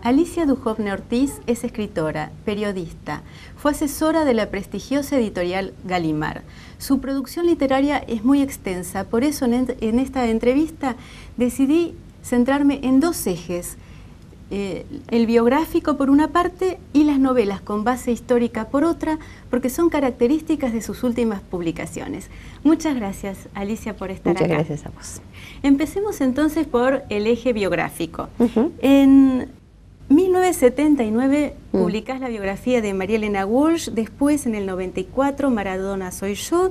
Alicia Duhovne Ortiz es escritora, periodista, fue asesora de la prestigiosa editorial Gallimard. Su producción literaria es muy extensa, por eso en esta entrevista decidí centrarme en dos ejes, el biográfico por una parte y las novelas con base histórica por otra, porque son características de sus últimas publicaciones. Muchas gracias, Alicia, por estar acá. Muchas gracias a vos. Empecemos entonces por el eje biográfico. En 1979 publicás la biografía de María Elena Walsh, después en el 94 Maradona soy yo,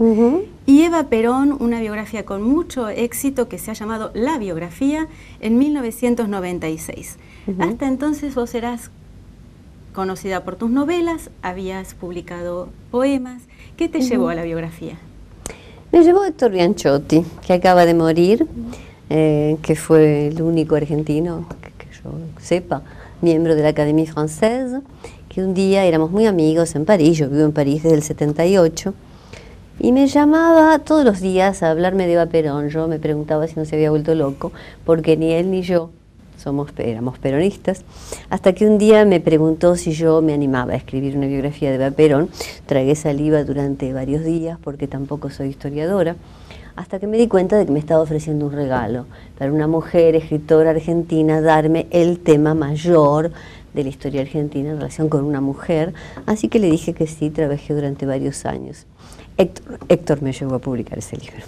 y Eva Perón, una biografía con mucho éxito que se ha llamado La Biografía, en 1996. Hasta entonces vos eras conocida por tus novelas, habías publicado poemas. ¿Qué te llevó a la biografía? Me llevó Héctor Bianchotti, que acaba de morir, que fue el único argentino que yo sepa, miembro de la Académie Française, que un día éramos muy amigos en París, yo vivo en París desde el 78, y me llamaba todos los días a hablarme de Eva Perón. Yo me preguntaba si no se había vuelto loco, porque ni él ni yo éramos peronistas, hasta que un día me preguntó si yo me animaba a escribir una biografía de Eva Perón. Tragué saliva durante varios días, porque tampoco soy historiadora, hasta que me di cuenta de que me estaba ofreciendo un regalo para una mujer escritora argentina, darme el tema mayor de la historia argentina en relación con una mujer. Así que le dije que sí, trabajé durante varios años. Héctor me llevó a publicar ese libro.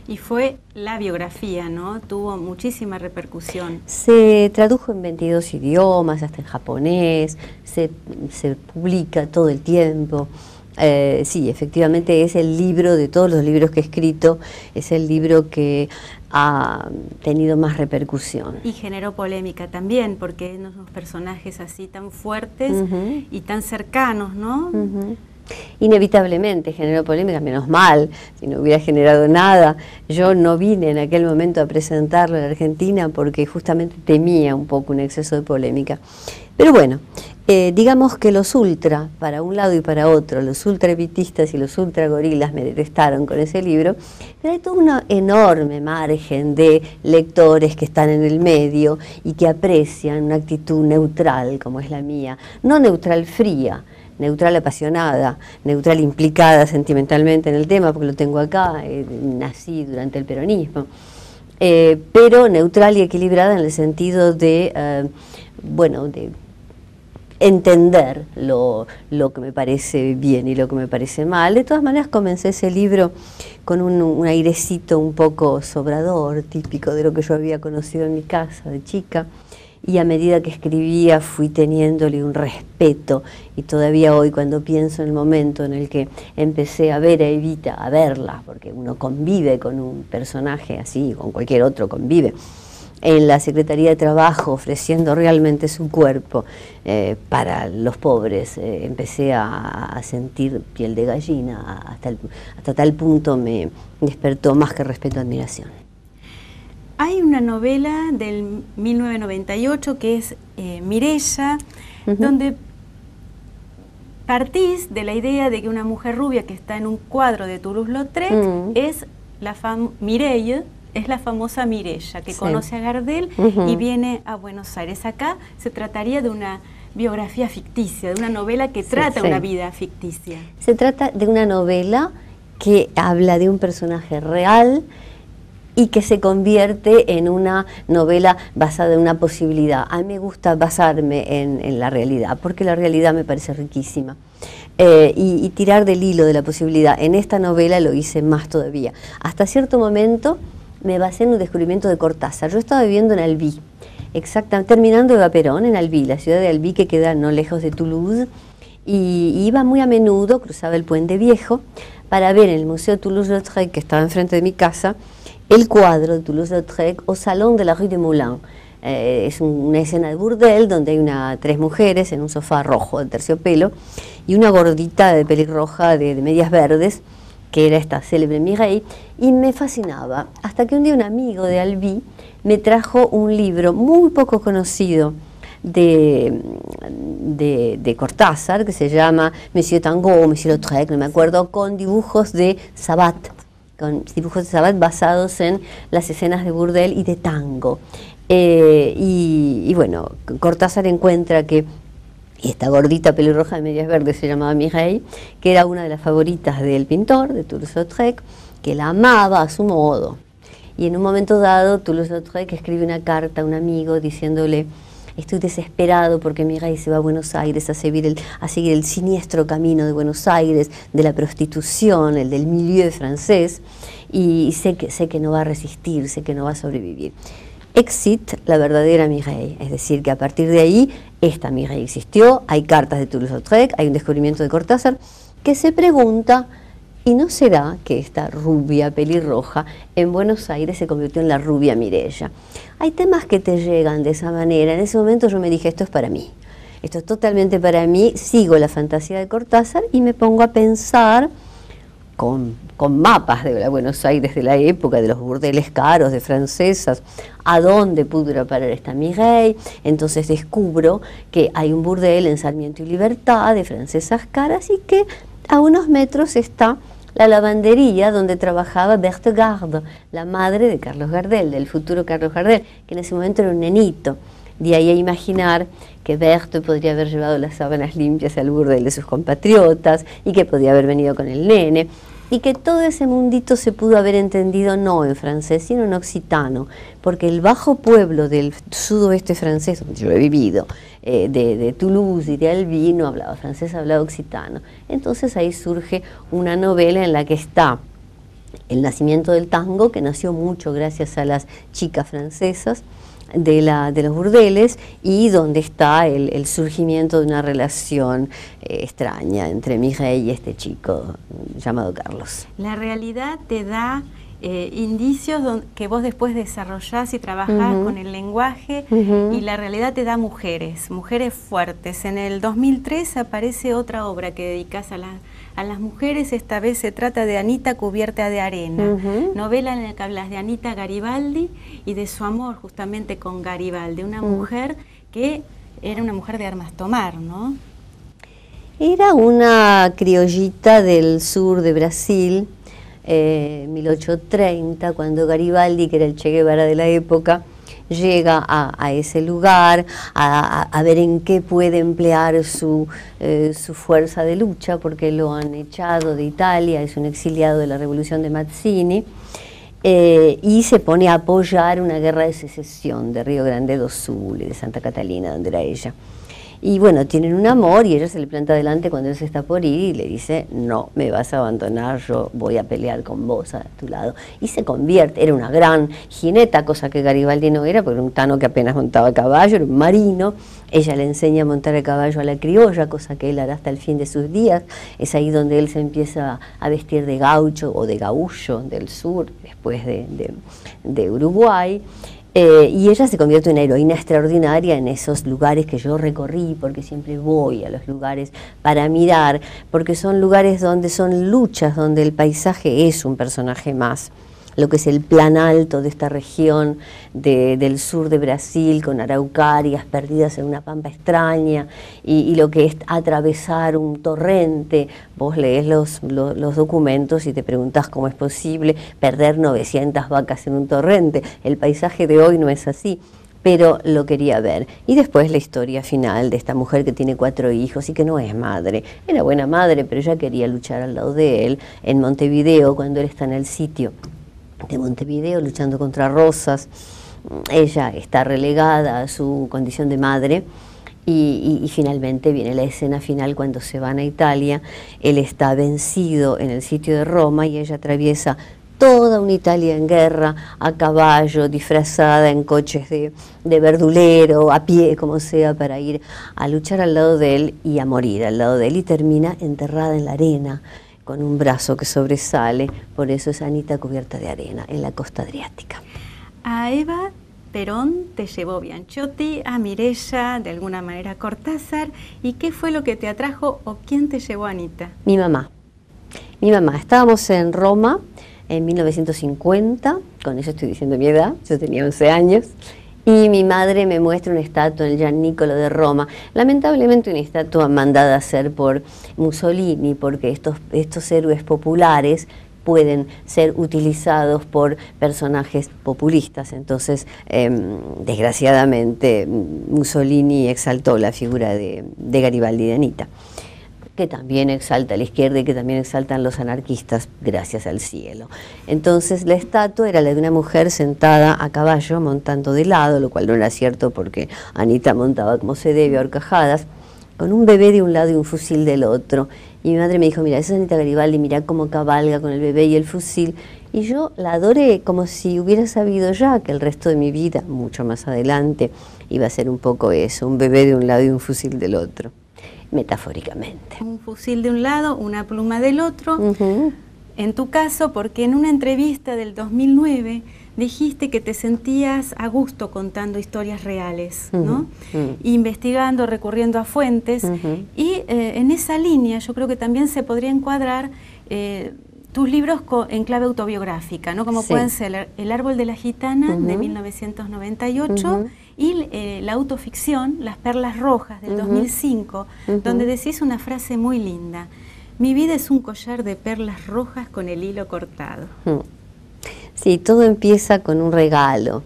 Y fue la biografía, ¿no? Tuvo muchísima repercusión. Se tradujo en 22 idiomas, hasta en japonés, se publica todo el tiempo. Sí, efectivamente es el libro de todos los libros que he escrito, es el libro que ha tenido más repercusión. Y generó polémica también, porque hay unos personajes así tan fuertes y tan cercanos, ¿no? Inevitablemente generó polémica, menos mal, si no hubiera generado nada. Yo no vine en aquel momento a presentarlo en Argentina porque justamente temía un poco un exceso de polémica. Pero bueno, digamos que los ultra, para un lado y para otro, los ultraevitistas y los ultragorilas me detestaron con ese libro, pero hay todo un enorme margen de lectores que están en el medio y que aprecian una actitud neutral como es la mía, no neutral fría, neutral apasionada, neutral implicada sentimentalmente en el tema, porque lo tengo acá, nací durante el peronismo, pero neutral y equilibrada en el sentido de, bueno, de entender lo que me parece bien y lo que me parece mal. De todas maneras comencé ese libro con un airecito un poco sobrador, típico de lo que yo había conocido en mi casa de chica, y a medida que escribía fui teniéndole un respeto, y todavía hoy cuando pienso en el momento en el que empecé a ver a Evita, a verla, porque uno convive con un personaje así, con cualquier otro convive, en la Secretaría de Trabajo ofreciendo realmente su cuerpo para los pobres, empecé a sentir piel de gallina, hasta tal punto me despertó más que respeto, admiración. Hay una novela del 1998 que es Mireya, donde partís de la idea de que una mujer rubia que está en un cuadro de Toulouse-Lautrec es Mireille, es la famosa Mireya, que conoce a Gardel y viene a Buenos Aires. Acá se trataría de una biografía ficticia, de una novela que trata una vida ficticia. Se trata de una novela que habla de un personaje real y que se convierte en una novela basada en una posibilidad. A mí me gusta basarme en la realidad, porque la realidad me parece riquísima. Y tirar del hilo de la posibilidad. En esta novela lo hice más todavía. Hasta cierto momento me basé en un descubrimiento de Cortázar. Yo estaba viviendo en Albi, exactamente, terminando Eva Perón, en Albi, la ciudad de Albi que queda no lejos de Toulouse, y iba muy a menudo, cruzaba el Puente Viejo, para ver en el Museo Toulouse-Lautrec, que estaba enfrente de mi casa, el cuadro de Toulouse-Lautrec au Salon de la Rue de Moulins. Es una escena de burdel donde hay tres mujeres en un sofá rojo de terciopelo y una gordita de pelirroja de medias verdes, que era esta célebre Mireille, y me fascinaba, hasta que un día un amigo de Albi me trajo un libro muy poco conocido de Cortázar, que se llama Monsieur Tango o Monsieur Lautrec, no me acuerdo, con dibujos de Sabat, basados en las escenas de burdel y de tango. Y bueno, Cortázar encuentra que esta gordita pelirroja de medias verdes se llamaba Mireille, que era una de las favoritas del pintor, de Toulouse-Lautrec, que la amaba a su modo. Y en un momento dado, Toulouse-Lautrec escribe una carta a un amigo diciéndole: estoy desesperado porque Mireille se va a Buenos Aires a seguir el siniestro camino de Buenos Aires, de la prostitución, el del milieu francés, y sé que no va a resistir, sé que no va a sobrevivir. Exit la verdadera Mireille, es decir, que a partir de ahí esta Mireille existió, hay cartas de Toulouse-Lautrec, hay un descubrimiento de Cortázar que se pregunta: ¿y no será que esta rubia pelirroja en Buenos Aires se convirtió en la rubia Mireia? Hay temas que te llegan de esa manera. En ese momento yo me dije: esto es para mí, esto es totalmente para mí, sigo la fantasía de Cortázar y me pongo a pensar con mapas de la Buenos Aires de la época, de los burdeles caros, de francesas, a dónde pudo ir a parar esta Mireille. Entonces descubro que hay un burdel en Sarmiento y Libertad de francesas caras y que a unos metros está la lavandería donde trabajaba Berthe Gard, la madre de Carlos Gardel, del futuro Carlos Gardel, que en ese momento era un nenito. De ahí a imaginar que Berthe podría haber llevado las sábanas limpias al burdel de sus compatriotas y que podía haber venido con el nene, y que todo ese mundito se pudo haber entendido no en francés, sino en occitano, porque el bajo pueblo del sudoeste francés, donde yo he vivido, de Toulouse y de Albi, no hablaba francés, hablaba occitano. Entonces ahí surge una novela en la que está el nacimiento del tango, que nació mucho gracias a las chicas francesas de los burdeles, y donde está el surgimiento de una relación extraña entre Mireille y este chico llamado Carlos. La realidad te da indicios que vos después desarrollás y trabajás con el lenguaje, y la realidad te da mujeres fuertes. En el 2003 aparece otra obra que dedicás a las mujeres. Esta vez se trata de Anita cubierta de arena, novela en la que hablas de Anita Garibaldi y de su amor justamente con Garibaldi, una mujer que era una mujer de armas tomar, ¿no? Era una criollita del sur de Brasil, 1830, cuando Garibaldi, que era el Che Guevara de la época, llega a ese lugar a ver en qué puede emplear su fuerza de lucha, porque lo han echado de Italia, es un exiliado de la revolución de Mazzini, y se pone a apoyar una guerra de secesión de Río Grande do Sul y de Santa Catalina, donde era ella. Y bueno, tienen un amor y ella se le planta delante cuando él se está por ir y le dice: no, me vas a abandonar, yo voy a pelear con vos a tu lado. Y se convierte, era una gran jineta, cosa que Garibaldi no era, porque era un tano que apenas montaba a caballo, era un marino. Ella le enseña a montar a caballo a la criolla, cosa que él hará hasta el fin de sus días. Es ahí donde él se empieza a vestir de gaucho o de gaullo del sur, después de Uruguay. Y ella se convierte en una heroína extraordinaria en esos lugares que yo recorrí, porque siempre voy a los lugares para mirar, porque son lugares donde son luchas, donde el paisaje es un personaje más. Lo que es el plan alto de esta región del sur de Brasil, con araucarias perdidas en una pampa extraña, y lo que es atravesar un torrente. Vos lees los documentos y te preguntás cómo es posible perder 900 vacas en un torrente. El paisaje de hoy no es así, pero lo quería ver. Y después la historia final de esta mujer que tiene 4 hijos y que no es madre. Era buena madre, pero ella quería luchar al lado de él en Montevideo, cuando él está en el sitio de Montevideo luchando contra Rosas. Ella está relegada a su condición de madre y finalmente viene la escena final cuando se van a Italia. Él está vencido en el sitio de Roma y ella atraviesa toda una Italia en guerra, a caballo, disfrazada en coches de verdulero, a pie, como sea, para ir a luchar al lado de él y a morir al lado de él, y termina enterrada en la arena, con un brazo que sobresale. Por eso es Anita cubierta de arena, en la costa adriática. A Eva Perón te llevó Bianchotti, a Mireia, de alguna manera Cortázar. ¿Y qué fue lo que te atrajo o quién te llevó a Anita? Mi mamá. Mi mamá. Estábamos en Roma en 1950, con eso estoy diciendo mi edad, yo tenía 11 años, Y mi madre me muestra una estatua en el Gian Nicolo de Roma, lamentablemente una estatua mandada a hacer por Mussolini, porque estos héroes populares pueden ser utilizados por personajes populistas. Entonces, desgraciadamente, Mussolini exaltó la figura de Garibaldi y de Anita, que también exalta a la izquierda y que también exaltan los anarquistas, gracias al cielo. Entonces la estatua era la de una mujer sentada a caballo montando de lado, lo cual no era cierto porque Anita montaba como se debe, a horcajadas, con un bebé de un lado y un fusil del otro. Y mi madre me dijo, mira, esa es Anita Garibaldi, mira cómo cabalga con el bebé y el fusil. Y yo la adoré como si hubiera sabido ya que el resto de mi vida, mucho más adelante, iba a ser un poco eso, un bebé de un lado y un fusil del otro. Metafóricamente. Un fusil de un lado, una pluma del otro. En tu caso, porque en una entrevista del 2009 dijiste que te sentías a gusto contando historias reales, ¿no? Investigando, recurriendo a fuentes. Y en esa línea yo creo que también se podría encuadrar tus libros en clave autobiográfica, ¿no? Como pueden ser El árbol de la gitana, de 1998, y la autoficción, Las perlas rojas, del 2005, donde decís una frase muy linda: mi vida es un collar de perlas rojas con el hilo cortado. Sí, todo empieza con un regalo.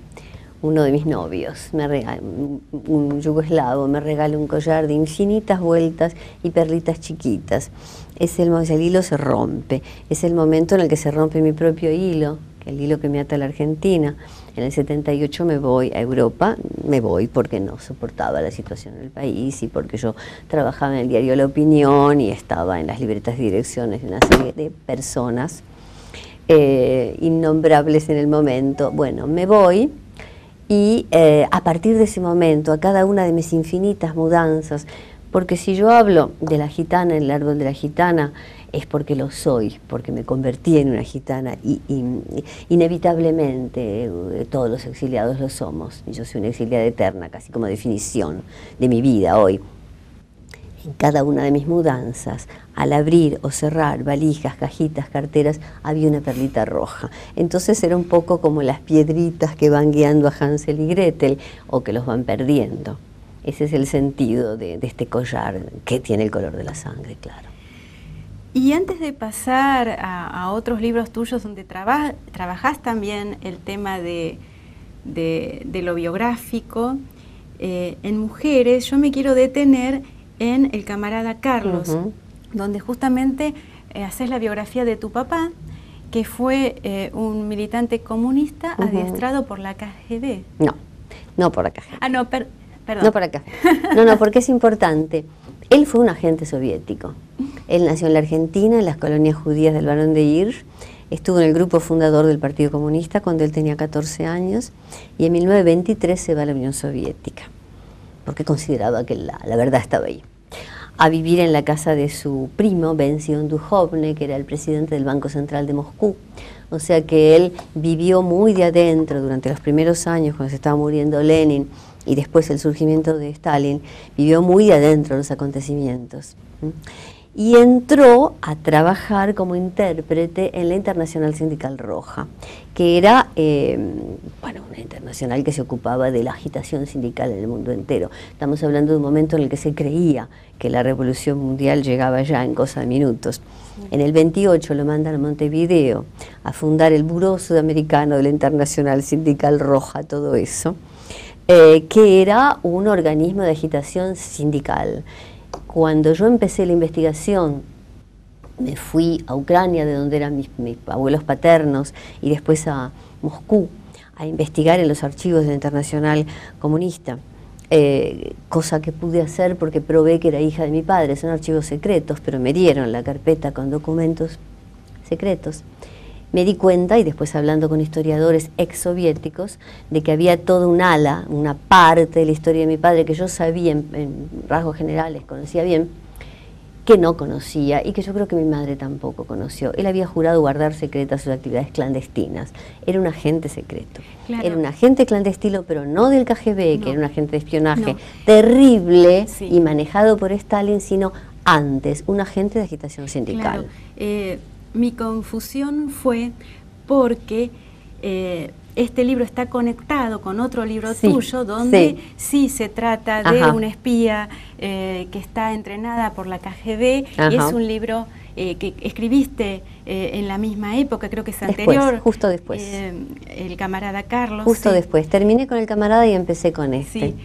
Uno de mis novios, me regala, un yugoslavo, me regala un collar de infinitas vueltas y perlitas chiquitas. El hilo se rompe, es el momento en el que se rompe mi propio hilo, el hilo que me ata a la Argentina. En el 78 me voy a Europa, me voy porque no soportaba la situación del país y porque yo trabajaba en el diario La Opinión y estaba en las libretas de direcciones de una serie de personas innombrables en el momento. Bueno, me voy. Y a partir de ese momento, a cada una de mis infinitas mudanzas, porque si yo hablo de la gitana, el árbol de la gitana, es porque lo soy, porque me convertí en una gitana y inevitablemente todos los exiliados lo somos. Y yo soy una exiliada eterna, casi como definición de mi vida hoy. En cada una de mis mudanzas, al abrir o cerrar valijas, cajitas, carteras, había una perlita roja. Entonces era un poco como las piedritas que van guiando a Hansel y Gretel o que los van perdiendo. Ese es el sentido de este collar que tiene el color de la sangre, claro. Y antes de pasar a otros libros tuyos donde trabajás también el tema de lo biográfico, en mujeres, yo me quiero detener en El camarada Carlos, donde justamente haces la biografía de tu papá, que fue un militante comunista adiestrado por la KGB. No por la KGB. Ah, no, perdón. No por acá. No, porque es importante. Él fue un agente soviético. Él nació en la Argentina, en las colonias judías del Barón de Hirsch. Estuvo en el grupo fundador del Partido Comunista cuando él tenía 14 años y en 1923 se va a la Unión Soviética, porque consideraba que la verdad estaba ahí. A vivir en la casa de su primo, Benzion Duhovne, que era el presidente del Banco Central de Moscú. O sea que él vivió muy de adentro durante los primeros años, cuando se estaba muriendo Lenin, y después el surgimiento de Stalin, vivió muy de adentro los acontecimientos. Y entró a trabajar como intérprete en la Internacional Sindical Roja, que era una internacional que se ocupaba de la agitación sindical en el mundo entero. Estamos hablando de un momento en el que se creía que la revolución mundial llegaba ya en cosa de minutos. En el 28 lo mandan a Montevideo a fundar el Buró Sudamericano de la Internacional Sindical Roja, todo eso, que era un organismo de agitación sindical. Cuando yo empecé la investigación, me fui a Ucrania, de donde eran mis abuelos paternos, y después a Moscú, a investigar en los archivos de la Internacional Comunista, cosa que pude hacer porque probé que era hija de mi padre. Son archivos secretos, pero me dieron la carpeta con documentos secretos. Me di cuenta, y después hablando con historiadores exsoviéticos, de que había toda un ala, una parte de la historia de mi padre que yo sabía en rasgos generales, conocía bien, que no conocía y que yo creo que mi madre tampoco conoció. Él había jurado guardar secretas sus actividades clandestinas. Era un agente secreto. Claro. Era un agente clandestino, pero no del KGB, que era un agente de espionaje terrible y manejado por Stalin, sino antes, un agente de agitación sindical. Claro. Mi confusión fue porque este libro está conectado con otro libro Sí, tuyo, donde sí. sí se trata de Ajá. una espía que está entrenada por la KGB, Ajá. y es un libro que escribiste en la misma época, creo que es Después, anterior. justo después. El camarada Carlos. Justo sí. después. Terminé con el camarada y empecé con este. Sí,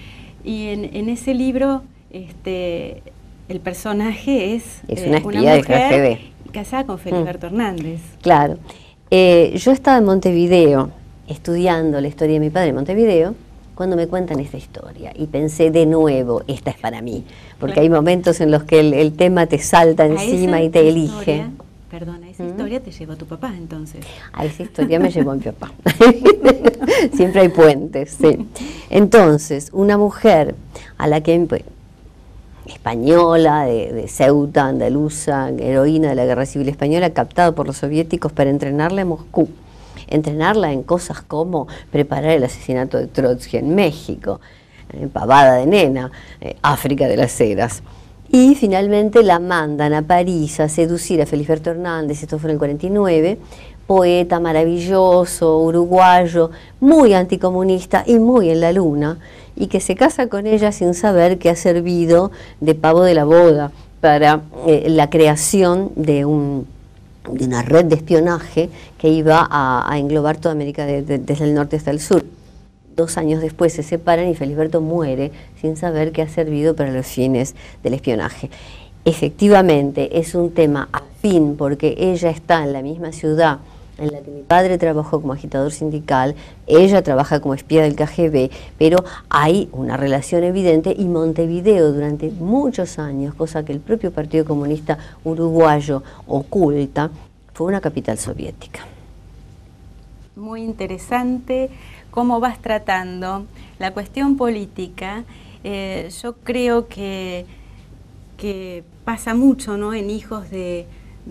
y en ese libro el personaje es una espía del KGB. Casada con Feliberto Hernández. Claro. Yo estaba en Montevideo estudiando la historia de mi padre en Montevideo cuando me cuentan esta historia y pensé de nuevo, esta es para mí, porque Claro. hay momentos en los que el tema te salta encima y te elige. Perdona, esa historia te llevó tu papá entonces. A esa historia me llevó mi papá. Siempre hay puentes, sí. Entonces, una mujer a la que española, de Ceuta, andaluza, heroína de la Guerra Civil Española, captada por los soviéticos para entrenarla en Moscú. Entrenarla en cosas como preparar el asesinato de Trotsky en México, pavada de nena, África de las Heras. Y finalmente la mandan a París a seducir a Feliberto Hernández, esto fue en el 49, poeta maravilloso, uruguayo, muy anticomunista y muy en la luna, y que se casa con ella sin saber que ha servido de pavo de la boda para la creación de una red de espionaje que iba a englobar toda América desde el norte hasta el sur. 2 años después se separan y Feliberto muere sin saber que ha servido para los fines del espionaje. Efectivamente, es un tema afín porque ella está en la misma ciudad en la que mi padre trabajó como agitador sindical, ella trabaja como espía del KGB, pero hay una relación evidente y Montevideo durante muchos años, cosa que el propio Partido Comunista Uruguayo oculta, fue una capital soviética. Muy interesante cómo vas tratando la cuestión política. Yo creo que pasa mucho, ¿no?, en hijos de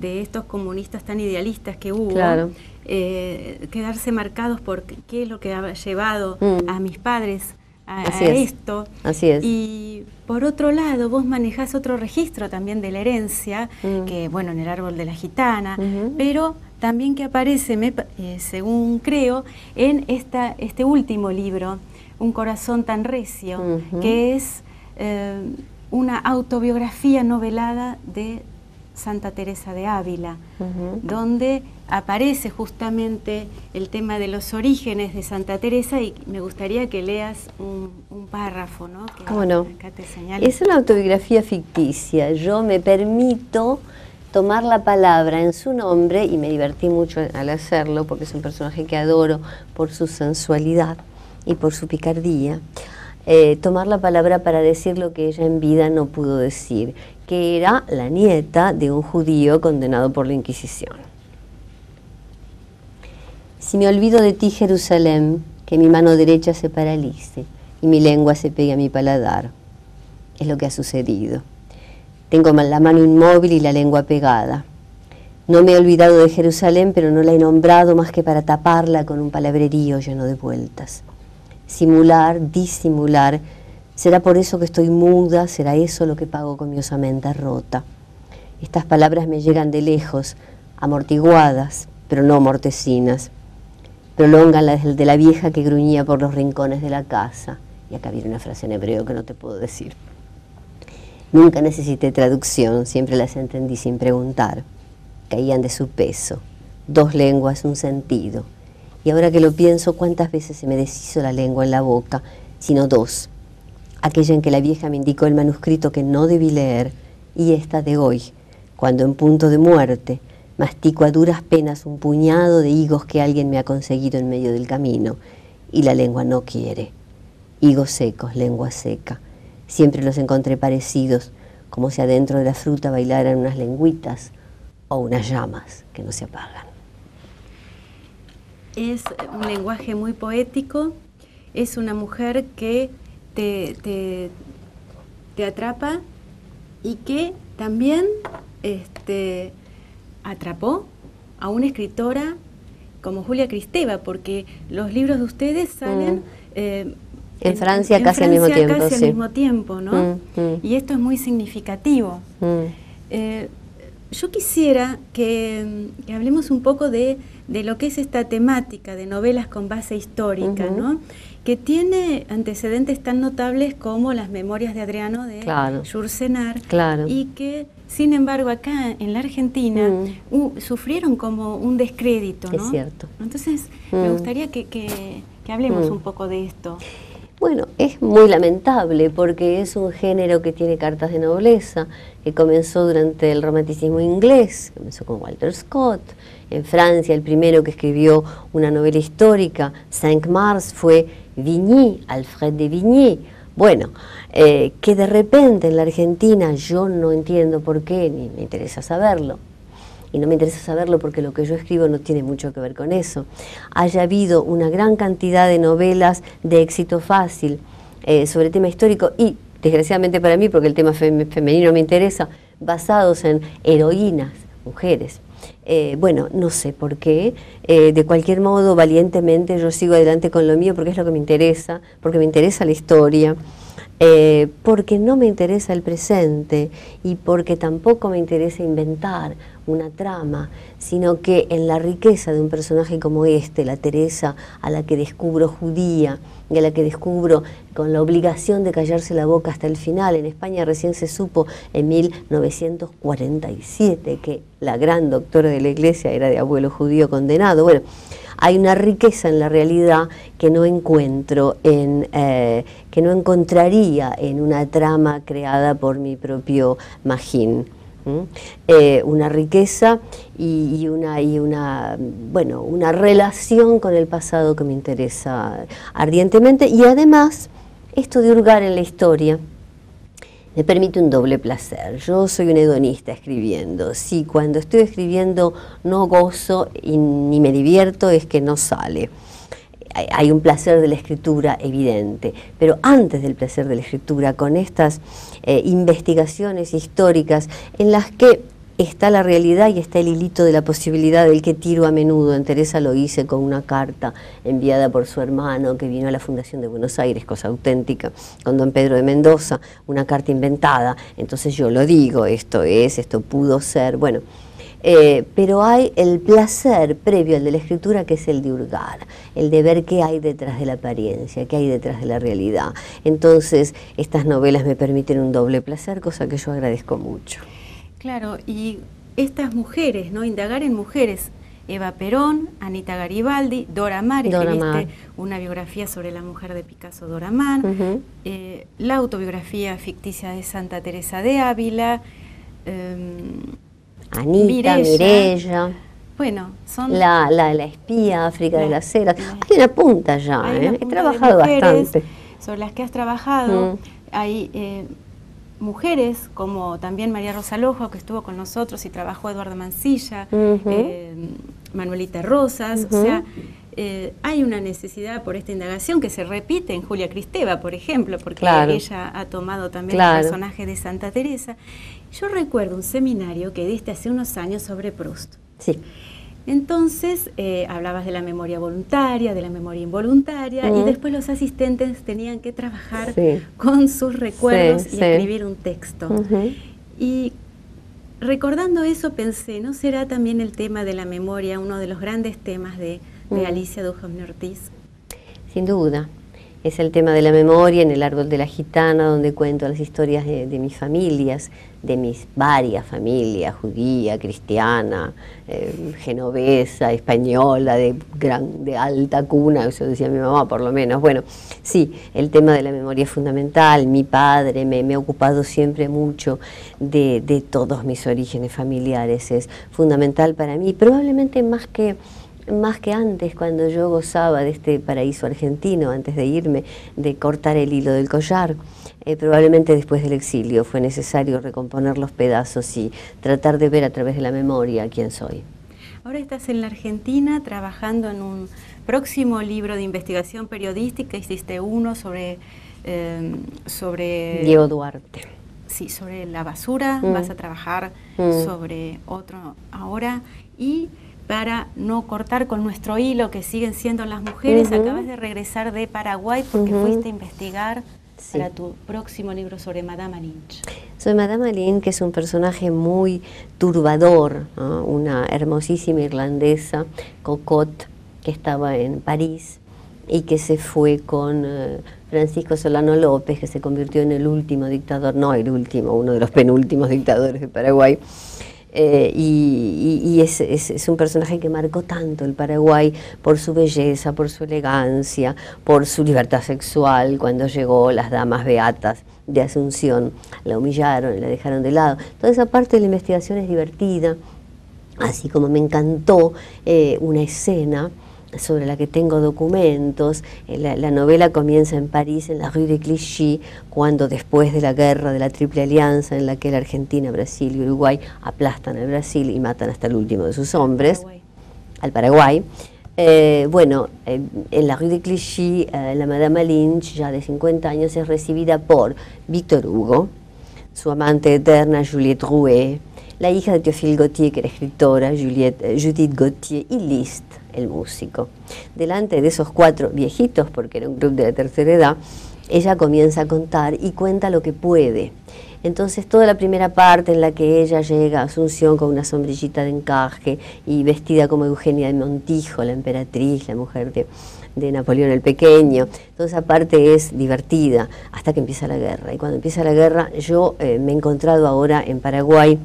estos comunistas tan idealistas que hubo, claro. Quedarse marcados por qué es lo que ha llevado a mis padres a esto. Así es. Y por otro lado, vos manejás otro registro también de la herencia, que bueno, en el árbol de la gitana, pero también que aparece, según creo, en este último libro, Un corazón tan recio, que es una autobiografía novelada de Santa Teresa de Ávila, donde aparece justamente el tema de los orígenes de Santa Teresa, y me gustaría que leas un párrafo, ¿no? Que ¿cómo no? Acá te señalo. Es una autobiografía ficticia. Yo me permito tomar la palabra en su nombre y me divertí mucho al hacerlo porque es un personaje que adoro por su sensualidad y por su picardía. Tomar la palabra para decir lo que ella en vida no pudo decir, que era la nieta de un judío condenado por la Inquisición. Si me olvido de ti, Jerusalén, que mi mano derecha se paralice y mi lengua se pegue a mi paladar. Es lo que ha sucedido. Tengo la mano inmóvil y la lengua pegada. No me he olvidado de Jerusalén, pero no la he nombrado más que para taparla con un palabrerío lleno de vueltas. Simular, disimular, será por eso que estoy muda, será eso lo que pago con mi osamenta rota. Estas palabras me llegan de lejos, amortiguadas, pero no mortecinas. Prolongan las de la vieja que gruñía por los rincones de la casa. Y acá viene una frase en hebreo que no te puedo decir. Nunca necesité traducción, siempre las entendí sin preguntar. Caían de su peso, 2 lenguas, un sentido. Y ahora que lo pienso, ¿cuántas veces se me deshizo la lengua en la boca? Sino 2. Aquella en que la vieja me indicó el manuscrito que no debí leer, y esta de hoy, cuando en punto de muerte mastico a duras penas un puñado de higos que alguien me ha conseguido en medio del camino, y la lengua no quiere. Higos secos, lengua seca. Siempre los encontré parecidos, como si adentro de la fruta bailaran unas lengüitas o unas llamas que no se apagan. Es un lenguaje muy poético, es una mujer que te atrapa y que también atrapó a una escritora como Julia Kristeva, porque los libros de ustedes salen en Francia casi al mismo tiempo. Casi al mismo tiempo, ¿no? Y esto es muy significativo. yo quisiera que hablemos un poco de lo que es esta temática de novelas con base histórica, ¿no? Que tiene antecedentes tan notables como las Memorias de Adriano de Yourcenar, y que, sin embargo, acá en la Argentina sufrieron como un descrédito, ¿no? Es cierto. Entonces, me gustaría que hablemos un poco de esto. Bueno, es muy lamentable porque es un género que tiene cartas de nobleza, que comenzó durante el romanticismo inglés, comenzó con Walter Scott. En Francia, el primero que escribió una novela histórica, Cinq-Mars, fue Vigny, Alfred de Vigny. Bueno, que de repente en la Argentina, yo no entiendo por qué, ni me interesa saberlo, y no me interesa saberlo porque lo que yo escribo no tiene mucho que ver con eso, haya habido una gran cantidad de novelas de éxito fácil sobre tema histórico y, desgraciadamente para mí, porque el tema femenino me interesa, basados en heroínas, mujeres. Bueno, no sé por qué, de cualquier modo, valientemente yo sigo adelante con lo mío porque es lo que me interesa, porque me interesa la historia, porque no me interesa el presente y porque tampoco me interesa inventar una trama, sino que en la riqueza de un personaje como la Teresa, a la que descubro judía y a la que descubro con la obligación de callarse la boca hasta el final. En España recién se supo en 1947 que la gran doctora de la Iglesia era de abuelo judío condenado. Bueno, hay una riqueza en la realidad que no encuentro que no encontraría en una trama creada por mi propio Magín. Una riqueza y una relación con el pasado que me interesa ardientemente, y además esto de hurgar en la historia me permite un doble placer. Yo soy un hedonista escribiendo. Si cuando estoy escribiendo no gozo y ni me divierto, es que no sale. Hay un placer de la escritura evidente, pero antes del placer de la escritura, con estas investigaciones históricas en las que está la realidad y está el hilito de la posibilidad del que tiro a menudo. En Teresa lo hice con una carta enviada por su hermano que vino a la Fundación de Buenos Aires, cosa auténtica, con don Pedro de Mendoza, una carta inventada. Entonces yo lo digo, esto pudo ser, bueno. Pero hay el placer previo al de la escritura, que es el de hurgar, el de ver qué hay detrás de la apariencia, qué hay detrás de la realidad. Entonces, estas novelas me permiten un doble placer, cosa que yo agradezco mucho. Claro, y estas mujeres, ¿no? Indagar en mujeres, Eva Perón, Anita Garibaldi, Dora Maar, escribiste una biografía sobre la mujer de Picasso, Dora Maar, la autobiografía ficticia de Santa Teresa de Ávila, Anita, Mireya. Bueno, son la espía, África de las Heras. Hay una punta ya, he trabajado bastante. Sobre las que has trabajado, hay mujeres como también María Rosa Lojo, que estuvo con nosotros y trabajó Eduardo Mansilla, Manuelita Rosas, o sea, hay una necesidad por esta indagación que se repite en Julia Kristeva, por ejemplo, porque ella ha tomado también el personaje de Santa Teresa. Yo recuerdo un seminario que diste hace unos años sobre Proust. Sí. Entonces, hablabas de la memoria voluntaria, de la memoria involuntaria, y después los asistentes tenían que trabajar con sus recuerdos y escribir un texto. Y recordando eso pensé, ¿no será también el tema de la memoria uno de los grandes temas de Alicia Duhovne Ortiz? Sin duda. Es el tema de la memoria en El árbol de la gitana, donde cuento las historias de mis familias, de mis varias familias, judía, cristiana, genovesa, española, de alta cuna, eso decía mi mamá por lo menos. Bueno, sí, el tema de la memoria es fundamental. Mi padre me ha ocupado siempre mucho de todos mis orígenes familiares, es fundamental para mí, probablemente más que antes, cuando yo gozaba de este paraíso argentino, antes de irme, de cortar el hilo del collar. Probablemente después del exilio fue necesario recomponer los pedazos y tratar de ver a través de la memoria quién soy. Ahora estás en la Argentina trabajando en un próximo libro de investigación periodística. Hiciste uno sobre Diego Duarte. Sí, sobre la basura. Vas a trabajar sobre otro ahora. Y para no cortar con nuestro hilo, que siguen siendo las mujeres, acabas de regresar de Paraguay porque fuiste a investigar Sí. para tu próximo libro sobre Madama Lynch? Sobre Madama Lynch, que es un personaje muy turbador, ¿no? Una hermosísima irlandesa, Cocotte, que estaba en París y que se fue con Francisco Solano López, que se convirtió en el último dictador, no el último, uno de los penúltimos dictadores de Paraguay. Es un personaje que marcó tanto el Paraguay por su belleza, por su elegancia, por su libertad sexual. Cuando llegó, las damas beatas de Asunción la humillaron y la dejaron de lado. Toda esa parte de la investigación es divertida, así como me encantó una escena sobre la que tengo documentos. La novela comienza en París, en la Rue de Clichy, cuando después de la guerra de la Triple Alianza, en la que la Argentina, Brasil y Uruguay aplastan al Brasil y matan hasta el último de sus hombres, al Paraguay. En la Rue de Clichy, la Madama Lynch, ya de 50 años, es recibida por Victor Hugo, su amante eterna Juliette Drouet, la hija de Théophile Gautier, que era escritora, Judith Gautier, y Liszt, el músico. Delante de esos 4 viejitos, porque era un club de la tercera edad, ella comienza a contar y cuenta lo que puede. Entonces toda la primera parte en la que ella llega a Asunción con una sombrillita de encaje y vestida como Eugenia de Montijo, la emperatriz, la mujer de Napoleón el Pequeño, toda esa parte es divertida hasta que empieza la guerra. Y cuando empieza la guerra, yo me he encontrado ahora en Paraguay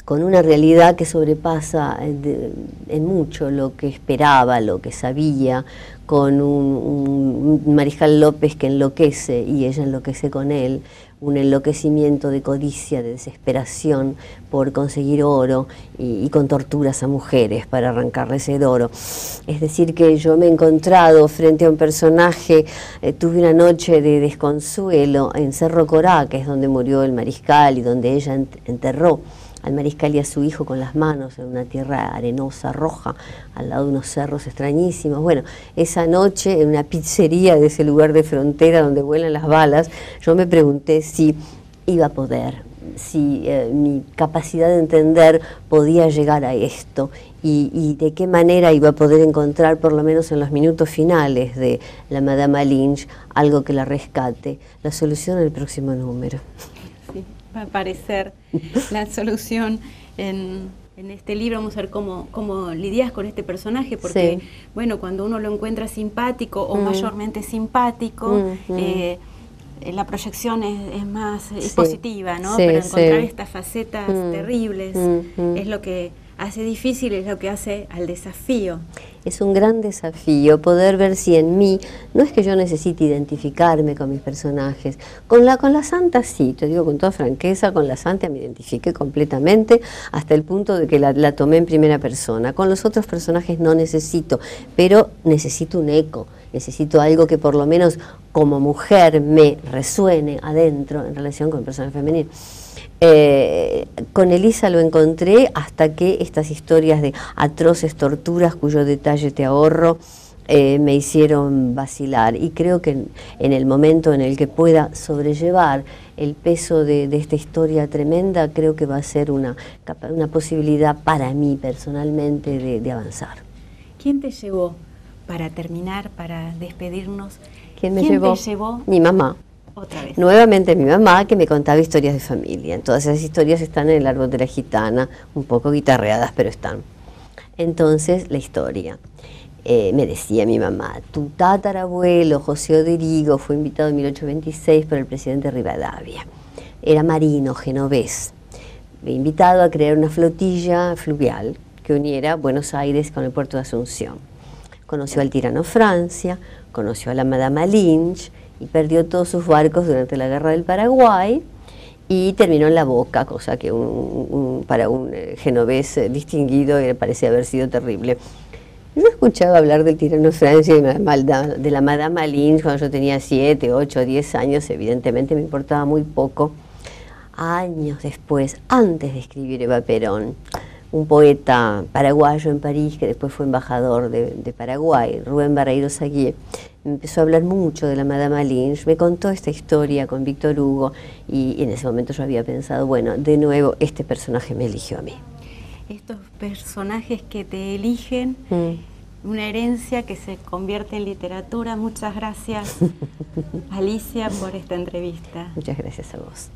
con una realidad que sobrepasa en mucho lo que esperaba, lo que sabía, con un Mariscal López que enloquece y ella enloquece con él, un enloquecimiento de codicia, de desesperación por conseguir oro y con torturas a mujeres para arrancarles el oro. Es decir, que yo me he encontrado frente a un personaje, tuve una noche de desconsuelo en Cerro Corá, que es donde murió el Mariscal y donde ella enterró al Mariscal y a su hijo con las manos en una tierra arenosa, roja, al lado de unos cerros extrañísimos. Bueno, esa noche en una pizzería de ese lugar de frontera donde vuelan las balas, yo me pregunté si iba a poder, si mi capacidad de entender podía llegar a esto y de qué manera iba a poder encontrar, por lo menos en los minutos finales de la Madama Lynch, algo que la rescate. La solución en el próximo número. Va a aparecer la solución en este libro. Vamos a ver cómo lidias con este personaje, porque sí, bueno, cuando uno lo encuentra simpático o mayormente simpático, la proyección es más positiva, ¿no? Pero encontrar estas facetas terribles es lo que hace difícil, es lo que hace al desafío. Es un gran desafío poder ver si en mí, no es que yo necesite identificarme con mis personajes, con la Santa sí, te digo con toda franqueza, con la Santa me identifiqué completamente hasta el punto de que la tomé en primera persona. Con los otros personajes no necesito, pero necesito un eco, necesito algo que por lo menos como mujer me resuene adentro en relación con el personaje femenino. Con Elisa lo encontré hasta que estas historias de atroces torturas cuyo detalle te ahorro me hicieron vacilar, y creo que en el momento en el que pueda sobrellevar el peso de esta historia tremenda, creo que va a ser una posibilidad para mí personalmente de avanzar. ¿Quién te llevó, para terminar, para despedirnos? ¿Quién te llevó? Mi mamá. Otra vez. Nuevamente mi mamá, que me contaba historias de familia. Todas esas historias están en El árbol de la gitana, un poco guitarreadas, pero están. Entonces, la historia. Me decía mi mamá, tu tatarabuelo José Oderigo fue invitado en 1826 por el presidente Rivadavia. Era marino, genovés, invitado a crear una flotilla fluvial que uniera Buenos Aires con el puerto de Asunción. Conoció al tirano Francia, conoció a la Madama Lynch, y perdió todos sus barcos durante la Guerra del Paraguay y terminó en la Boca, cosa que para un genovés distinguido parecía haber sido terrible. Yo escuchaba hablar del tirano Francia y de la Madama Lynch cuando yo tenía 7, 8, 10 años, evidentemente me importaba muy poco. Años después, antes de escribir Eva Perón, un poeta paraguayo en París, que después fue embajador de Paraguay, Rubén Barreiro Saguier, me empezó a hablar mucho de la Madama Lynch, me contó esta historia con Víctor Hugo, y en ese momento yo había pensado, bueno, de nuevo este personaje me eligió a mí. Estos personajes que te eligen una herencia que se convierte en literatura. Muchas gracias, Alicia, por esta entrevista. Muchas gracias a vos.